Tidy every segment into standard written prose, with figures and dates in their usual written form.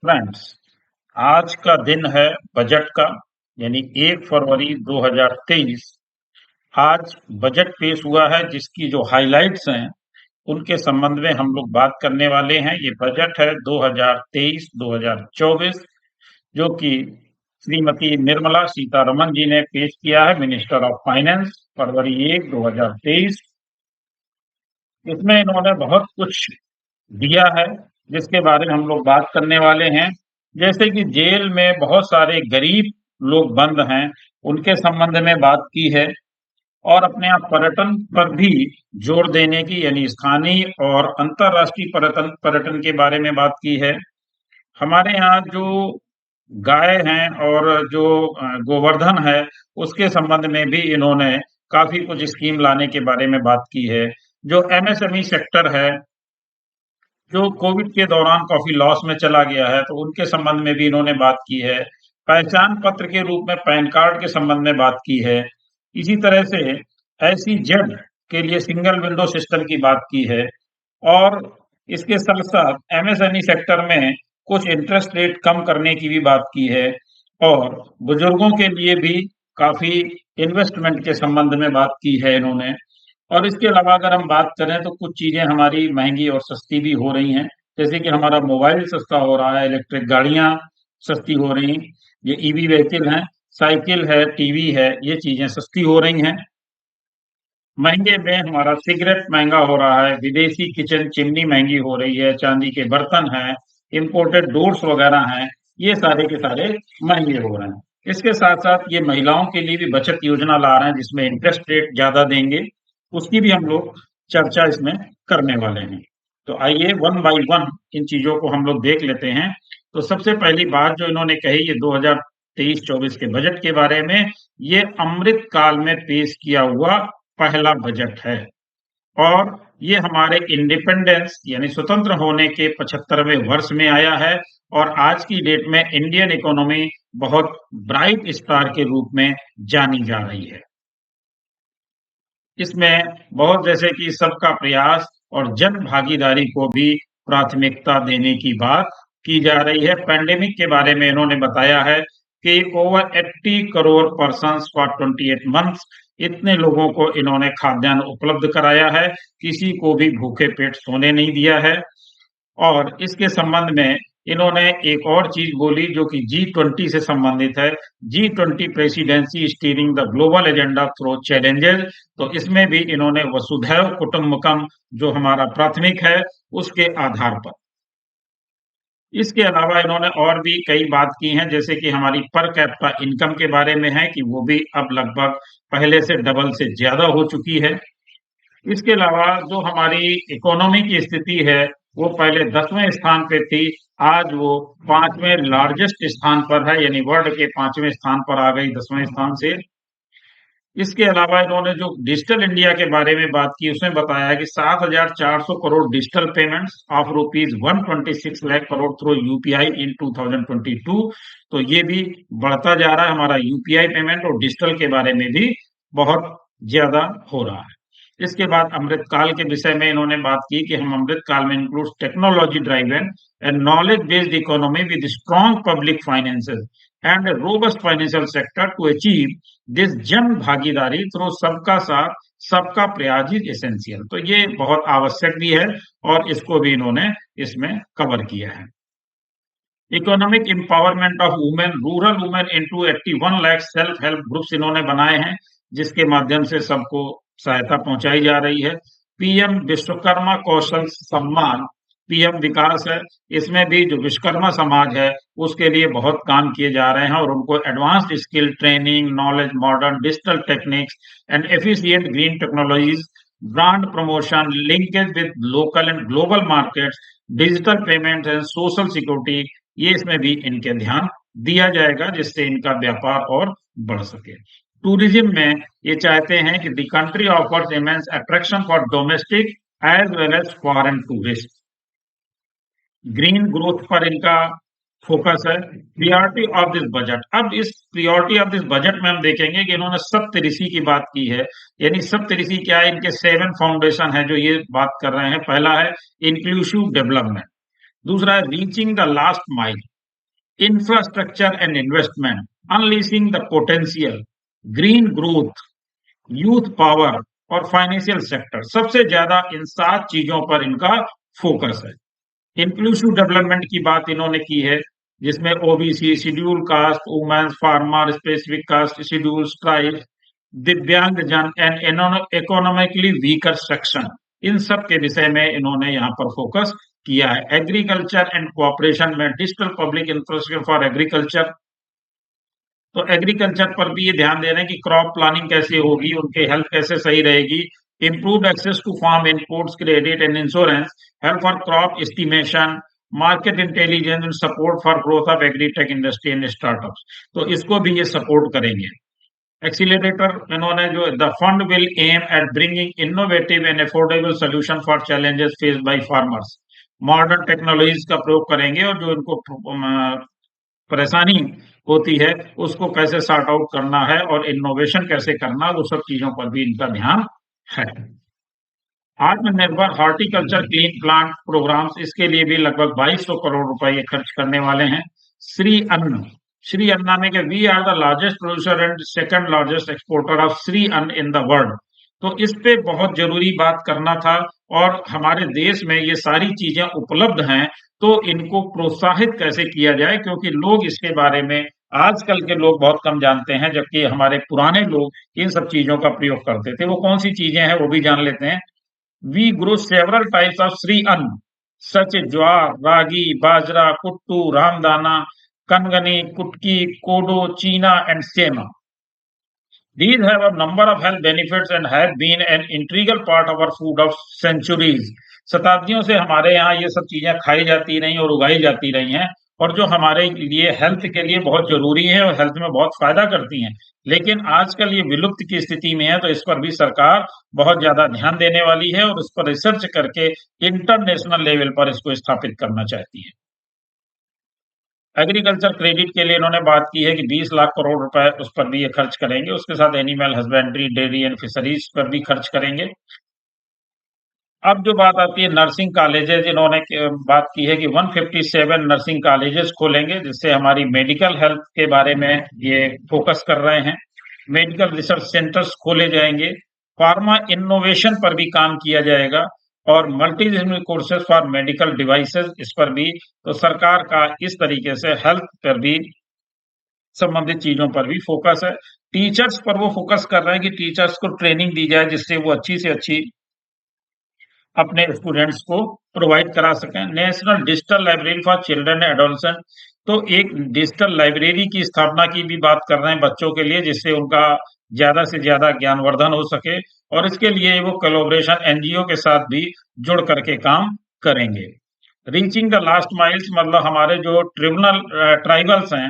Friends, आज का दिन है बजट का, यानी 1 फरवरी 2023। आज बजट पेश हुआ है जिसकी जो हाइलाइट्स हैं उनके संबंध में हम लोग बात करने वाले हैं। ये बजट है 2023-2024 जो कि श्रीमती निर्मला सीतारमण जी ने पेश किया है, मिनिस्टर ऑफ फाइनेंस, फरवरी 1 2023। इसमें इन्होंने बहुत कुछ दिया है जिसके बारे में हम लोग बात करने वाले हैं। जैसे कि जेल में बहुत सारे गरीब लोग बंद हैं, उनके संबंध में बात की है और अपने आप पर्यटन पर भी जोर देने की, यानी स्थानीय और अंतर्राष्ट्रीय पर्यटन पर्यटन के बारे में बात की है। हमारे यहाँ जो गाय हैं और जो गोवर्धन है, उसके संबंध में भी इन्होंने काफी कुछ स्कीम लाने के बारे में बात की है। जो एमएसएमई सेक्टर है, जो कोविड के दौरान काफी लॉस में चला गया है, तो उनके संबंध में भी इन्होंने बात की है। पहचान पत्र के रूप में पैन कार्ड के संबंध में बात की है। इसी तरह से एसईजेड के लिए सिंगल विंडो सिस्टम की बात की है और इसके साथ-साथ एमएसएमई सेक्टर में कुछ इंटरेस्ट रेट कम करने की भी बात की है और बुजुर्गों के लिए भी काफी इन्वेस्टमेंट के संबंध में बात की है इन्होंने। और इसके अलावा अगर हम बात करें तो कुछ चीजें हमारी महंगी और सस्ती भी हो रही हैं। जैसे कि हमारा मोबाइल सस्ता हो रहा है, इलेक्ट्रिक गाड़ियां सस्ती हो रही, ये ईवी व्हीकल हैं, साइकिल है, टीवी है, ये चीजें सस्ती हो रही हैं। महंगे में हमारा सिगरेट महंगा हो रहा है, विदेशी किचन चिमनी महंगी हो रही है, चांदी के बर्तन हैं, इम्पोर्टेड डोर्स वगैरह हैं, ये सारे के सारे महंगे हो रहे हैं। इसके साथ साथ ये महिलाओं के लिए भी बचत योजना ला रहे हैं जिसमें इंटरेस्ट रेट ज्यादा देंगे, उसकी भी हम लोग चर्चा इसमें करने वाले हैं। तो आइए वन बाय वन इन चीजों को हम लोग देख लेते हैं। तो सबसे पहली बात जो इन्होंने कही, ये 2023-24 के बजट के बारे में, ये अमृत काल में पेश किया हुआ पहला बजट है और ये हमारे इंडिपेंडेंस यानी स्वतंत्र होने के 75वें वर्ष में आया है और आज की डेट में इंडियन इकोनॉमी बहुत ब्राइट स्टार के रूप में जानी जा रही है। इसमें बहुत जैसे कि सबका प्रयास और जन भागीदारी को भी प्राथमिकता देने की बात की जा रही है। पैंडेमिक के बारे में इन्होंने बताया है कि over 80 crore persons for 28 months, इतने लोगों को इन्होंने खाद्यान्न उपलब्ध कराया है, किसी को भी भूखे पेट सोने नहीं दिया है। और इसके संबंध में इन्होंने एक और चीज बोली जो कि G20 से संबंधित है। G20 presidency steering the global agenda through challenges, तो इसमें भी इन्होंने वसुधैव कुटुंबकम जो हमारा प्राथमिक है उसके आधार पर। इसके अलावा इन्होंने और भी कई बात की हैं, जैसे कि हमारी पर कैपिटा इनकम के बारे में है कि वो भी अब लगभग पहले से डबल से ज्यादा हो चुकी है। इसके अलावा जो हमारी इकोनॉमी की स्थिति है, वो पहले 10वें स्थान पे थी, आज वो 5वें लार्जेस्ट स्थान पर है, यानी वर्ल्ड के 5वें स्थान पर आ गई 10वें स्थान से। इसके अलावा इन्होंने जो डिजिटल इंडिया के बारे में बात की, उसमें बताया है कि 7,400 crore digital payments of rupees 126 lakh crore through UPI इन 2022। तो ये भी बढ़ता जा रहा है हमारा यूपीआई पेमेंट और डिजिटल के बारे में भी बहुत ज्यादा हो रहा है। इसके बाद अमृतकाल के विषय में इन्होंने बात की कि हम अमृतकाल में include technology driven and knowledge based economy with strong public finances and robust financial sector to achieve this Jan Bhagidari through सबका साथ सबका प्रयास इज एसेंशियल। तो ये बहुत आवश्यक भी है और इसको भी इन्होंने इसमें कवर किया है। Economic empowerment of women, rural women into 81 lakh self help groups इन्होंने बनाए हैं जिसके माध्यम से सबको सहायता पहुंचाई जा रही है। पीएम विश्वकर्मा कौशल सम्मान, पीएम विकास है, इसमें भी जो विश्वकर्मा समाज है उसके लिए बहुत काम किए जा रहे हैं और उनको advanced skill training, knowledge, modern digital techniques and efficient green technologies, brand promotion, linkage with local and global markets, digital payments and social security, ये इसमें भी इनके ध्यान दिया जाएगा जिससे इनका व्यापार और बढ़ सके। टूरिज्म में ये चाहते हैं कि the country offers immense attraction for domestic as well as foreign tourist. Green growth पर इनका फोकस है। प्रियोरिटी ऑफ दिस बजट, अब इस प्रियोरिटी ऑफ दिस बजट में हम देखेंगे कि इन्होंने सप्तऋषि की बात की है। यानी सप्तऋषि क्या है, इनके 7 फाउंडेशन है जो ये बात कर रहे हैं। पहला है इंक्लूसिव डेवलपमेंट, दूसरा है reaching the last mile, infrastructure and investment, unleashing the potential, green growth, youth power और फाइनेंशियल सेक्टर। सबसे ज्यादा इन 7 चीजों पर इनका फोकस है। इंक्लूसिव डेवलपमेंट की बात इन्होंने की है, जिसमें OBC, schedule caste, womens, farmer, specific caste, schedule tribe, Divyang Jan and economically weaker section, इन सब के विषय में इन्होंने यहाँ पर फोकस किया है। एग्रीकल्चर एंड कोऑपरेशन में digital public infrastructure for agriculture, तो एग्रीकल्चर पर भी ये ध्यान दे रहे हैं कि क्रॉप प्लानिंग कैसे होगी, उनके हेल्थ कैसे सही रहेगी। Improved access to farm inputs, credit and insurance, help for crop estimation, market intelligence and support for growth of agritech industry and startups, तो इसको भी ये सपोर्ट करेंगे। एक्सीलरेटर इन्होंने जो the fund will aim at bringing innovative and affordable solution for challenges faced by farmers, modern technologies का प्रयोग करेंगे और जो इनको परेशानी होती है उसको कैसे सॉर्ट आउट करना है और इनोवेशन कैसे करना, वो सब चीजों पर भी इनका ध्यान है। आत्मनिर्भर हॉर्टिकल्चर क्लीन प्लांट प्रोग्राम्स, इसके लिए भी लगभग 2200 करोड़ रुपए ये खर्च करने वाले हैं। श्री अन्न, श्री अन्ना में कि we are the largest producer and second largest exporter of Shri Anna in the world, तो इस पे बहुत जरूरी बात करना था। और हमारे देश में ये सारी चीजें उपलब्ध हैं, तो इनको प्रोत्साहित कैसे किया जाए, क्योंकि लोग इसके बारे में, आजकल के लोग बहुत कम जानते हैं, जबकि हमारे पुराने लोग इन सब चीजों का प्रयोग करते थे। वो कौन सी चीजें हैं वो भी जान लेते हैं। We grow several types of Shri Anna such ज्वार, रागी, बाजरा, कुट्टू, रामदाना, कनगनी, कुटकी, कोडो, चीना and Sema. These have a number of health benefits and have been an integral part of our food of centuries. शताब्दियों से हमारे यहाँ ये सब चीजें खाई जाती रही और उगाई जाती रही हैं, और जो हमारे लिए हेल्थ के लिए बहुत जरूरी है और हेल्थ में बहुत फायदा करती हैं। लेकिन आजकल ये विलुप्त की स्थिति में है, तो इस पर भी सरकार बहुत ज्यादा ध्यान देने वाली है और इस पर रिसर्च करके इंटरनेशनल लेवल पर इसको स्थापित करना चाहती है। एग्रीकल्चर क्रेडिट के लिए इन्होंने बात की है कि 20 लाख करोड़ रुपए उस पर भी ये खर्च करेंगे। उसके साथ animal husbandry, dairy and fisheries पर भी खर्च करेंगे। अब जो बात आती है नर्सिंग कॉलेजेस, इन्होंने बात की है कि 157 नर्सिंग कॉलेजेस खोलेंगे, जिससे हमारी मेडिकल हेल्थ के बारे में ये फोकस कर रहे हैं। मेडिकल रिसर्च सेंटर्स खोले जाएंगे। फार्मा इनोवेशन पर भी काम किया जाएगा और multi disciplinary courses for medical devices, इस पर भी। तो सरकार का इस तरीके से हेल्थ पर भी संबंधित चीजों पर भी फोकस है। टीचर्स पर वो फोकस कर रहे हैं कि टीचर्स को ट्रेनिंग दी जाए, जिससे वो अच्छी से अच्छी अपने स्टूडेंट्स को प्रोवाइड करा सकें। National digital library for children and adolescent, तो एक डिजिटल लाइब्रेरी की स्थापना की भी बात कर रहे हैं बच्चों के लिए, जिससे उनका ज्यादा से ज्यादा ज्ञानवर्धन हो सके, और इसके लिए वो कोलैबोरेशन एनजीओ के साथ भी जुड़ करके काम करेंगे। रीचिंग द लास्ट माइल्स, मतलब हमारे जो ट्राइबल्स हैं,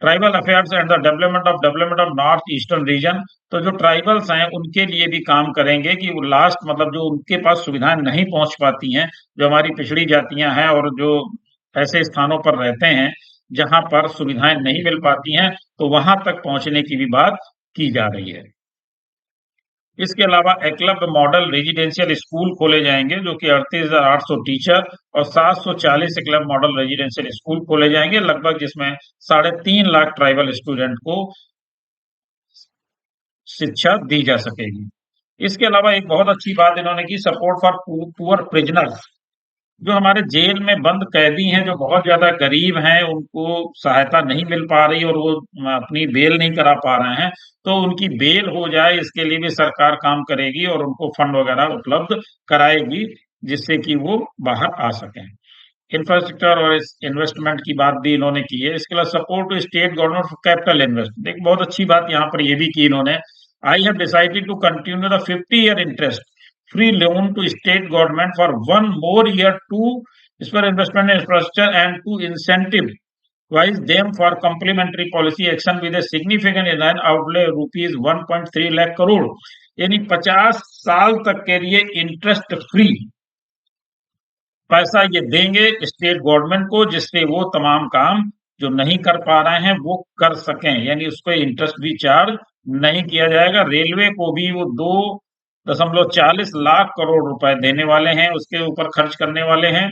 tribal affairs and the development of north eastern region, तो जो ट्राइबल्स हैं उनके लिए भी काम करेंगे कि वो लास्ट, मतलब जो उनके पास सुविधाएं नहीं पहुंच पाती हैं, जो हमारी पिछड़ी जातियां हैं और जो ऐसे स्थानों पर रहते हैं जहां पर सुविधाएं नहीं मिल पाती हैं, तो वहां तक पहुंचने की भी बात की जा रही है। इसके अलावा एकलव्य मॉडल रेजिडेंशियल स्कूल खोले जाएंगे, जो कि 38,800 टीचर और 740 एकलव्य मॉडल रेजिडेंशियल स्कूल खोले जाएंगे, लगभग, जिसमें 3.5 लाख ट्राइबल स्टूडेंट को शिक्षा दी जा सकेगी। इसके अलावा एक बहुत अच्छी बात इन्होंने की, सपोर्ट फॉर पुअर प्रिजनर्स, जो हमारे जेल में बंद कैदी हैं, जो बहुत ज्यादा गरीब हैं, उनको सहायता नहीं मिल पा रही और वो अपनी बेल नहीं करा पा रहे हैं, तो उनकी बेल हो जाए, इसके लिए भी सरकार काम करेगी और उनको फंड वगैरह उपलब्ध कराएगी, जिससे कि वो बाहर आ सकें। इंफ्रास्ट्रक्चर और इन्वेस्टमेंट की बात भी इन्होंने की है। इसके अलावा support to state government for capital investment, एक बहुत अच्छी बात यहाँ पर ये भी की इन्होंने। I have decided to continue the 50-year interest free loan to state government for 1 more year to spur investment in infrastructure and to incentivize them for complementary policy action with a significant inland outlay rupees 1.3 lakh crore, यानी 50 साल तक के लिए interest free पैसा ये देंगे state government को, जिससे वो तमाम काम जो नहीं कर पा रहे हैं वो कर सकें, यानी उस पर इंटरेस्ट भी चार्ज नहीं किया जाएगा। रेलवे को भी वो 2.40 लाख करोड़ रुपए देने वाले हैं, उसके ऊपर खर्च करने वाले हैं।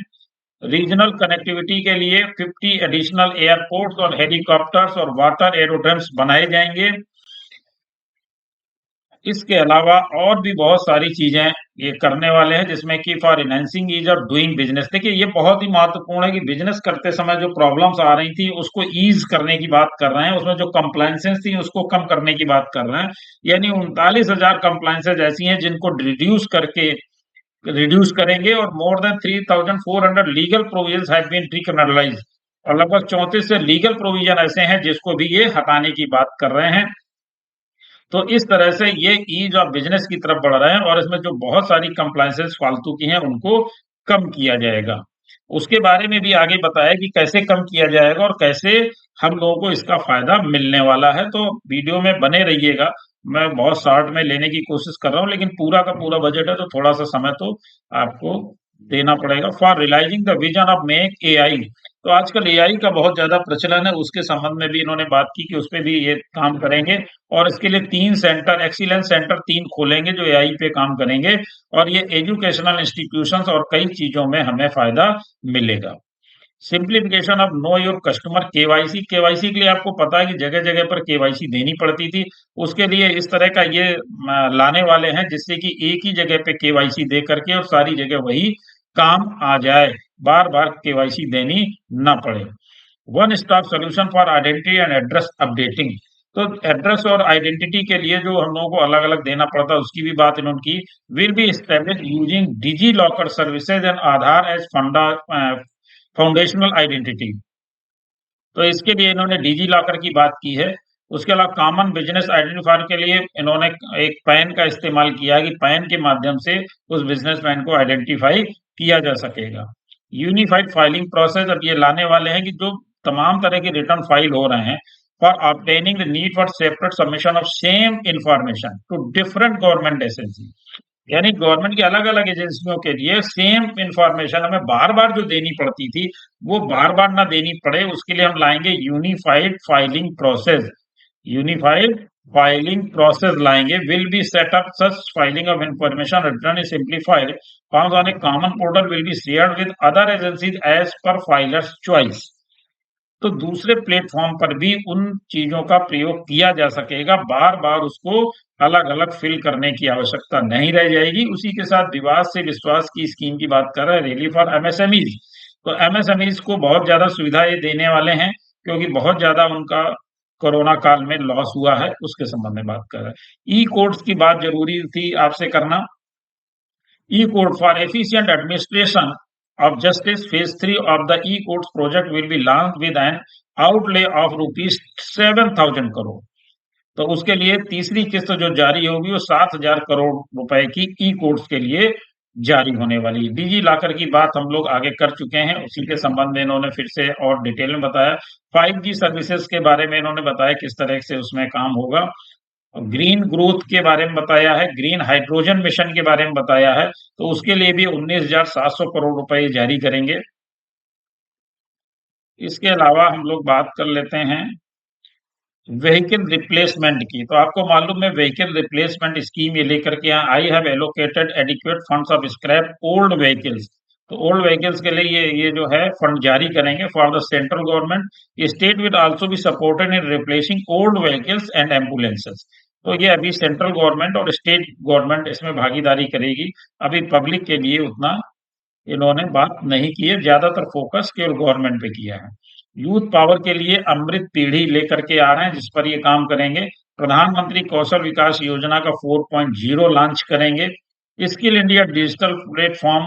रीजनल कनेक्टिविटी के लिए 50 एडिशनल एयरपोर्ट्स और हेलीकॉप्टर्स और वाटर एरोड्रम्स बनाए जाएंगे। इसके अलावा और भी बहुत सारी चीजें ये करने वाले हैं, जिसमें कि for enhancing ease of doing business. देखिए, ये बहुत ही महत्वपूर्ण है कि बिजनेस करते समय जो प्रॉब्लम्स आ रही थी उसको ईज करने की बात कर रहे हैं, उसमें जो कंप्लायंसेस थी उसको कम करने की बात कर रहे हैं। यानी 39,000 कंप्लायंसेस ऐसी हैं जिनको रिड्यूस करेंगे, और more than 3,400 legal provisions have been decriminalised, और लगभग 34 से लीगल प्रोविजन ऐसे हैं जिसको भी ये हटाने की बात कर रहे हैं। तो इस तरह से ये ईज ऑफ बिजनेस की तरफ बढ़ रहे हैं, और इसमें जो बहुत सारी कंप्लायंसेस फालतू की हैं उनको कम किया जाएगा। उसके बारे में भी आगे बताया कि कैसे कम किया जाएगा और कैसे हम लोगों को इसका फायदा मिलने वाला है। तो वीडियो में बने रहिएगा। मैं बहुत शॉर्ट में लेने की कोशिश कर रहा हूँ, लेकिन पूरा का पूरा बजट है तो थोड़ा सा समय तो आपको देना पड़ेगा। For realizing the vision of make AI, तो आजकल एआई का बहुत ज्यादा प्रचलन है, उसके संबंध में भी इन्होंने बात की कि उस पे भी ये काम करेंगे, और इसके लिए 3 सेंटर, एक्सीलेंस सेंटर 3 खोलेंगे जो एआई पे काम करेंगे, और ये एजुकेशनल इंस्टीट्यूशंस और कई चीजों में हमें फायदा मिलेगा। Simplification of know your customer, KYC. KYC के लिए आपको पता है कि जगह जगह पर केवाईसी देनी पड़ती थी। उसके लिए इस तरह का ये लाने वाले हैं जिससे कि एक ही जगह पे केवाईसी दे करके और सारी जगह वही काम आ जाए, बार बार केवाईसी देनी ना पड़े। One stop solution for identity and address updating, तो एड्रेस और आइडेंटिटी के लिए जो हम लोगों को अलग अलग देना पड़ता है उसकी भी बात इन्होंने की। Will be establish using DigiLocker services and Aadhaar as foundational identity, तो इसके लिए इन्होंने डिजी लॉकर की बात की है। उसके अलावा कॉमन बिजनेस आइडेंटिफायर के लिए इन्होंने एक पैन का इस्तेमाल किया है कि पैन के माध्यम से उस बिजनेसमैन को आइडेंटिफाई किया जा सकेगा। यूनिफाइड फाइलिंग प्रोसेस, अब ये लाने वाले हैं कि जो तमाम तरह के रिटर्न फाइल हो रहे हैं, for obtaining the need for separate submission of same information to different government agency, यानी गवर्नमेंट की अलग अलग एजेंसियों के लिए सेम इंफॉर्मेशन हमें बार बार जो देनी पड़ती थी वो बार बार ना देनी पड़े, उसके लिए हम लाएंगे unified filing process. Unified filing process लाएंगे। Will be set up such filing of information return is simplified found on a common portal will be shared with other agencies as per filers choice, तो दूसरे platform पर भी उन चीजों का प्रयोग किया जा सकेगा, बार बार उसको अलग अलग फिल करने की आवश्यकता नहीं रह जाएगी। उसी के साथ विवाद से विश्वास की स्कीम की बात कर रहे हैं, रिलीफ फॉर एमएसएमईज, तो एमएसएमईज को बहुत ज्यादा सुविधा ये देने वाले हैं क्योंकि बहुत ज्यादा उनका कोरोना काल में लॉस हुआ है, उसके संबंध में बात कर रहे हैं। ई कोड्स की बात जरूरी थी आपसे करना। E-code for efficient administration of justice, phase 3 of the E-codes project will be launched with an outlay of rupees 7,000 crore। तो उसके लिए तीसरी किस्त जो जारी होगी वो 7,000 करोड़ रुपए की ई कोड्स के लिए जारी होने वाली है। डिजी लॉकर की बात हम लोग आगे कर चुके हैं, उसी के संबंध में इन्होंने फिर से और डिटेल में बताया। 5G सर्विसेज के बारे में इन्होंने बताया किस तरह से उसमें काम होगा। ग्रीन ग्रोथ के बारे में बताया है, ग्रीन हाइड्रोजन मिशन के बारे में बताया है, तो उसके लिए भी 19,700 करोड़ रुपए जारी करेंगे। इसके अलावा हम लोग बात कर लेते हैं व्हीकल रिप्लेसमेंट की। तो आपको मालूम है व्हीकल रिप्लेसमेंट स्कीम ये लेकर के यहाँ I have allocated adequate funds of scrap old vehicles, तो ओल्ड व्हीकल्स के लिए ये जो है फंड जारी करेंगे for the central government. State will also be supported in replacing old vehicles and ambulances, तो ये अभी सेंट्रल गवर्नमेंट और स्टेट गवर्नमेंट इसमें भागीदारी करेगी। अभी पब्लिक के लिए उतना इन्होंने बात नहीं की है, ज्यादातर फोकस केवल गवर्नमेंट पे किया है। यूथ पावर के लिए अमृत पीढ़ी लेकर के आ रहे हैं जिस पर ये काम करेंगे। प्रधानमंत्री कौशल विकास योजना का 4.0 लॉन्च करेंगे। स्किल इंडिया डिजिटल प्लेटफॉर्म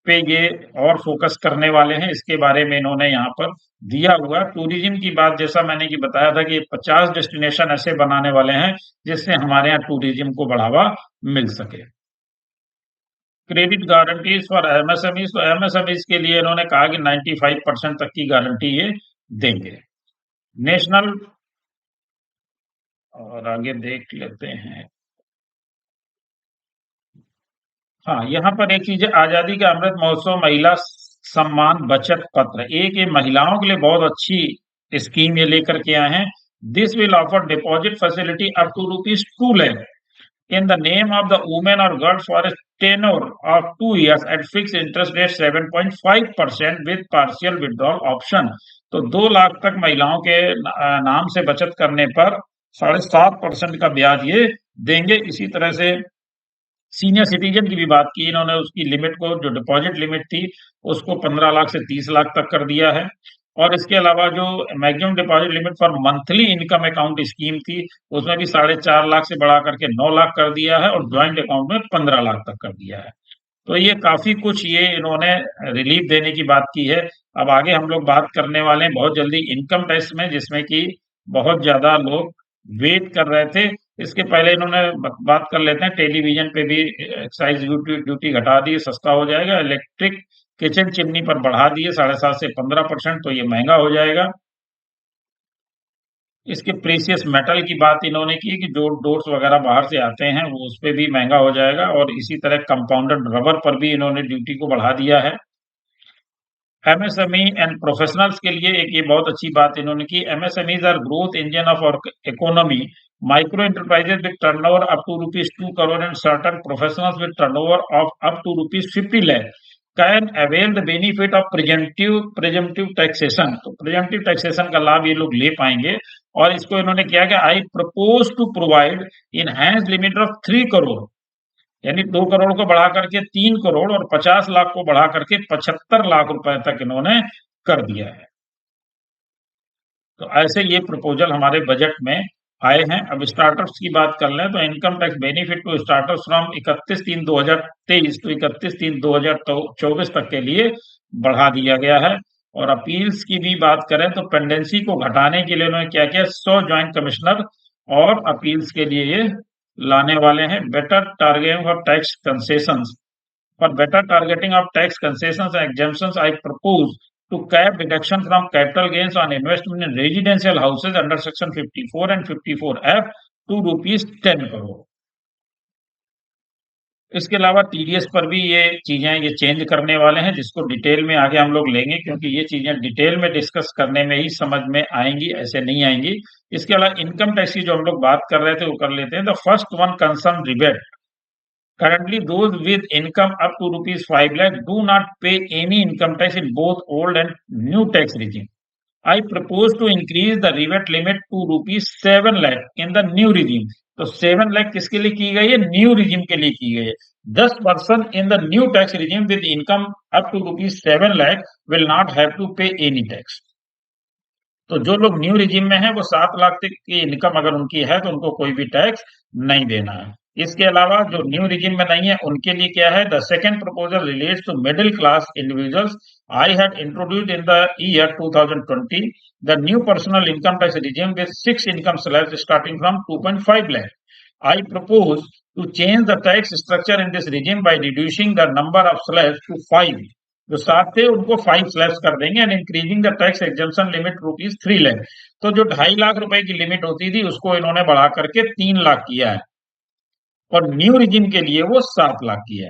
पे ये और फोकस करने वाले हैं, इसके बारे में इन्होंने यहाँ पर दिया हुआ। टूरिज्म की बात जैसा मैंने कि बताया था कि 50 डेस्टिनेशन ऐसे बनाने वाले हैं जिससे हमारे यहाँ टूरिज्म को बढ़ावा मिल सके। क्रेडिट गारंटीज फॉर एमएसएमईज, तो एमएसएमईज के लिए इन्होंने कहा कि 95% तक की गारंटी ये देंगे। नेशनल, और आगे देख लेते हैं। हाँ, यहाँ पर एक चीज है, आजादी का अमृत महोत्सव महिला सम्मान बचत पत्र, एक ये महिलाओं के लिए बहुत अच्छी स्कीम ये लेकर के आए हैं। This will offer deposit facility up to ₹2 lakh in the name of the women or girls for a tenure of 2 years at fixed interest rate 7.5% with partial withdrawal option। तो 2 लाख तक महिलाओं के नाम से बचत करने पर 7.5% का ब्याज ये देंगे। इसी तरह से सीनियर सिटीजन की भी बात की इन्होंने, उसकी लिमिट को, जो डिपॉजिट लिमिट थी उसको 15 लाख से 30 लाख तक कर दिया है। और इसके अलावा जो maximum deposit limit for monthly income account scheme थी उसमें भी 4.5 लाख से बढ़ा करके 9 लाख कर दिया है और ज्वाइंट अकाउंट में 15 लाख तक कर दिया है। तो ये काफी कुछ ये इन्होंने रिलीफ देने की बात की है। अब आगे हम लोग बात करने वाले हैं बहुत जल्दी इनकम टैक्स में, जिसमें कि बहुत ज्यादा लोग वेट कर रहे थे। इसके पहले इन्होंने बात कर लेते हैं, टेलीविजन पे भी एक्साइज ड्यूटी घटा दी, सस्ता हो जाएगा। इलेक्ट्रिक किचन चिमनी पर बढ़ा दिए 7.5 से 15%, तो ये महंगा हो जाएगा। इसके प्रीसियस मेटल की बात इन्होंने की कि जो डोर्स वगैरह बाहर से आते हैं वो उस पे भी महंगा हो जाएगा। और इसी तरह कंपाउंडेड रबर पर भी इन्होंने ड्यूटी को बढ़ा दिया है। एमएसएमई एंड प्रोफेशनल्स के लिए एक ये बहुत अच्छी बात इन्होंने की, MSMEs are growth engine of our economy, micro enterprises with turnover up to ₹2 crore and certain professionals with turnover of up to ₹50 lakh can avail the benefit of presumptive taxation. तो प्रिजेम्पटिव टैक्सेशन का लाभ ये लोग ले पाएंगे। और इसको इन्होंने किया कि I propose to provide enhance limit of 3 crore, यानी 2 करोड़ को बढ़ा करके 3 करोड़ और 50 लाख को बढ़ा करके 75 लाख रुपए तक इन्होंने कर दिया है। तो ऐसे ये प्रपोजल हमारे बजट में आए हैं। अब स्टार्टअप्स की बात कर लें तो income tax benefit to startups from 31/3/2023 to 31/3/2024 तक के लिए बढ़ा दिया गया है। और अपील्स की भी बात करें तो पेंडेंसी को घटाने के लिए उन्होंने क्या किया, 100 ज्वाइंट कमिश्नर और अपील्स के लिए ये लाने वाले हैं। Better targeting of tax concessions, for better targeting of tax concessions and exemptions I propose to cap deduction from capital gains on investment in residential houses under section 54 and 54F to ₹10 crore। इसके अलावा TDS पर भी ये चीजें ये change करने वाले हैं, जिसको डिटेल में आगे हम लोग लेंगे, क्योंकि ये चीजें डिटेल में डिस्कस करने में ही समझ में आएंगी, ऐसे नहीं आएंगी। इसके अलावा इनकम टैक्स की जो हम लोग बात कर रहे थे वो कर लेते हैं। The first one concern rebate. Currently, those with income up to ₹5 lakh do not pay any income tax in both old and new tax regime. I propose to increase the rebate limit to ₹7 lakh in the new regime। तो 7 लाख किसके लिए की गई है, new regime के लिए की गई है। 10% in the new tax regime with income up to ₹7 lakh will not have to pay any tax। तो जो लोग न्यू रिजीम में हैं वो 7 लाख तक की इनकम अगर उनकी है तो उनको कोई भी टैक्स नहीं देना है। इसके अलावा जो न्यू रिजीम में नहीं है उनके लिए क्या है, the second proposal relates to middle class individuals. I had introduced in the year 2020 the new personal income tax regime with 6 income slabs starting from 2.5 lakh। I propose to change the tax structure in this regime by reducing the number of slabs to 5। जो 7 थे उनको 5 slabs कर देंगे and increasing the tax exemption limit ₹3 lakh। तो जो 2.5 लाख रुपए की limit होती थी उसको इन्होंने बढ़ा करके 3 लाख किया है और न्यू रिजीम के लिए वो 7 लाख की है।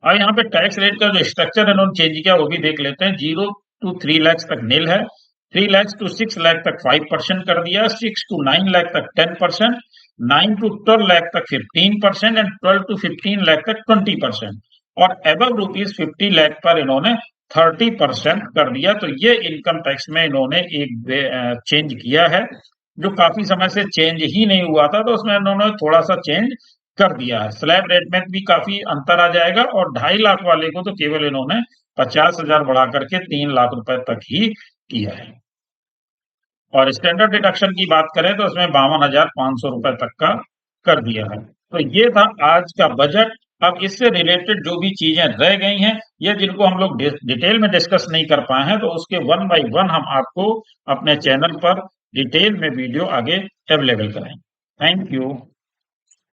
अब यहाँ पे टैक्स रेट का जो स्ट्रक्चर इन्होंने चेंज किया वो भी देख लेते हैं। 0 to 3 लाख तक नील है, 3 लाख to 6 लाख तक 5% कर दिया, 6 to 9 लाख तक 10%, 9 to 12 लाख तक 15% एंड 12 to 15 लाख तक 20%। और एबव ₹50 लाख पर इन्होंने 30% कर दिया। तो ये इनकम टैक्स में इन्होंने एक चेंज किया है जो काफी समय से चेंज ही नहीं हुआ था, तो उसमें इन्होंने थोड़ा सा चेंज कर दिया है। स्लैब रेट में भी काफी अंतर आ जाएगा और 2.5 लाख वाले को तो केवल इन्होंने 50,000 बढ़ा करके 3 लाख रुपए तक ही किया है। और स्टैंडर्ड डिडक्शन की बात करें तो उसमें 52,500 रुपए तक का कर दिया है। तो ये था आज का बजट। अब इससे रिलेटेड जो भी चीजें रह गई हैं या जिनको हम लोग डिटेल में डिस्कस नहीं कर पाए हैं तो उसके 1 by 1 हम आपको अपने चैनल पर डिटेल में वीडियो आगे अवेलेबल कराएंगे। Thank you.